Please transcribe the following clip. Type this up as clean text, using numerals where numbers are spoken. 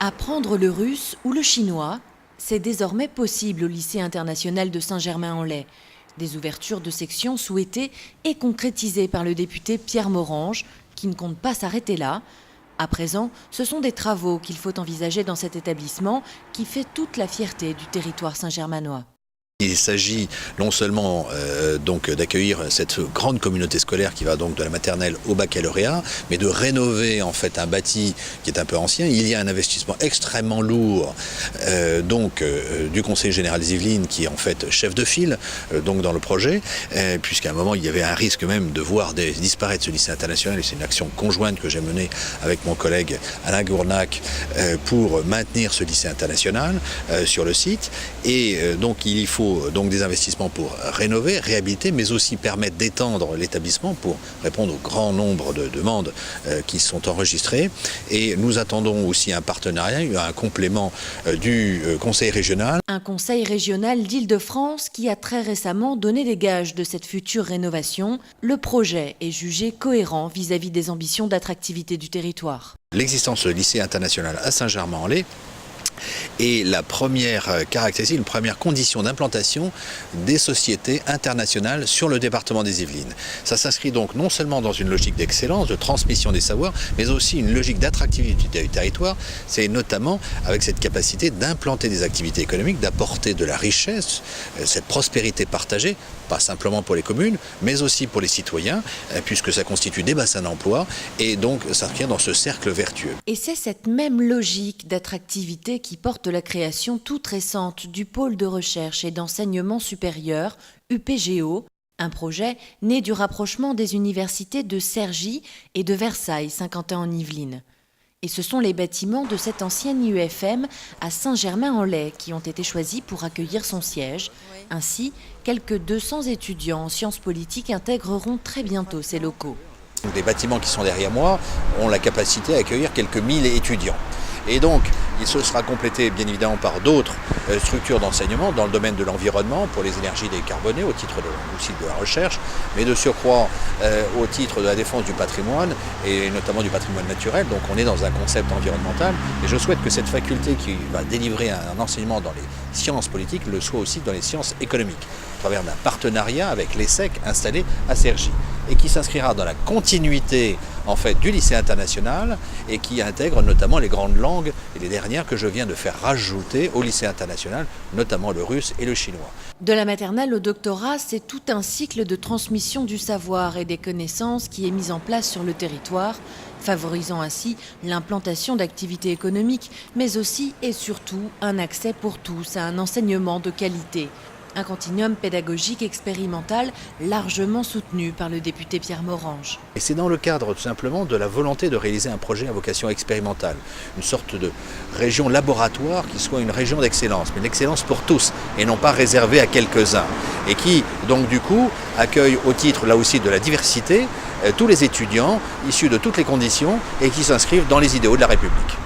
Apprendre le russe ou le chinois, c'est désormais possible au lycée international de Saint-Germain-en-Laye. Des ouvertures de sections souhaitées et concrétisées par le député Pierre Morange, qui ne compte pas s'arrêter là. À présent, ce sont des travaux qu'il faut envisager dans cet établissement qui fait toute la fierté du territoire saint-germanois. Il s'agit non seulement d'accueillir cette grande communauté scolaire qui va donc de la maternelle au baccalauréat, mais de rénover en fait un bâti qui est un peu ancien. Il y a un investissement extrêmement lourd du Conseil général des Yvelines qui est en fait chef de file dans le projet, puisqu'à un moment il y avait un risque même de voir disparaître ce lycée international, et c'est une action conjointe que j'ai menée avec mon collègue Alain Gournac pour maintenir ce lycée international sur le site. Et donc il faut des investissements pour rénover, réhabiliter, mais aussi permettre d'étendre l'établissement pour répondre au grand nombre de demandes qui sont enregistrées. Et nous attendons aussi un partenariat, un complément du conseil régional. Un conseil régional d'Île-de-France qui a très récemment donné les gages de cette future rénovation. Le projet est jugé cohérent vis-à-vis des ambitions d'attractivité du territoire. L'existence du lycée international à Saint-Germain-en-Laye et la première caractéristique, une première condition d'implantation des sociétés internationales sur le département des Yvelines. Ça s'inscrit donc non seulement dans une logique d'excellence, de transmission des savoirs, mais aussi une logique d'attractivité du territoire. C'est notamment avec cette capacité d'implanter des activités économiques, d'apporter de la richesse, cette prospérité partagée, pas simplement pour les communes, mais aussi pour les citoyens, puisque ça constitue des bassins d'emploi, et donc s'inscrire dans ce cercle vertueux. Et c'est cette même logique d'attractivité qui porte la création toute récente du pôle de recherche et d'enseignement supérieur, UPGO, un projet né du rapprochement des universités de Cergy et de Versailles, Saint-Quentin-en-Yvelines. Et ce sont les bâtiments de cette ancienne IUFM à Saint-Germain-en-Laye qui ont été choisis pour accueillir son siège. Ainsi, quelques 200 étudiants en sciences politiques intégreront très bientôt ces locaux. Les bâtiments qui sont derrière moi ont la capacité à accueillir quelques 1000 étudiants. Et donc, il se sera complété bien évidemment par d'autres structures d'enseignement dans le domaine de l'environnement pour les énergies décarbonées au titre aussi de la recherche, mais de surcroît au titre de la défense du patrimoine et notamment du patrimoine naturel. Donc on est dans un concept environnemental et je souhaite que cette faculté qui va délivrer un enseignement dans les sciences politiques le soit aussi dans les sciences économiques, à travers d'un partenariat avec l'ESSEC installé à Cergy et qui s'inscrira dans la continuité en fait du lycée international et qui intègre notamment les grandes langues et les dernières que je viens de faire rajouter au lycée international, notamment le russe et le chinois. De la maternelle au doctorat, c'est tout un cycle de transmission du savoir et des connaissances qui est mis en place sur le territoire, favorisant ainsi l'implantation d'activités économiques, mais aussi et surtout un accès pour tous à un enseignement de qualité. Un continuum pédagogique expérimental largement soutenu par le député Pierre Morange. Et c'est dans le cadre tout simplement de la volonté de réaliser un projet à vocation expérimentale, une sorte de région laboratoire qui soit une région d'excellence, mais l'excellence pour tous et non pas réservée à quelques-uns. Et qui donc du coup accueille au titre là aussi de la diversité tous les étudiants issus de toutes les conditions et qui s'inscrivent dans les idéaux de la République.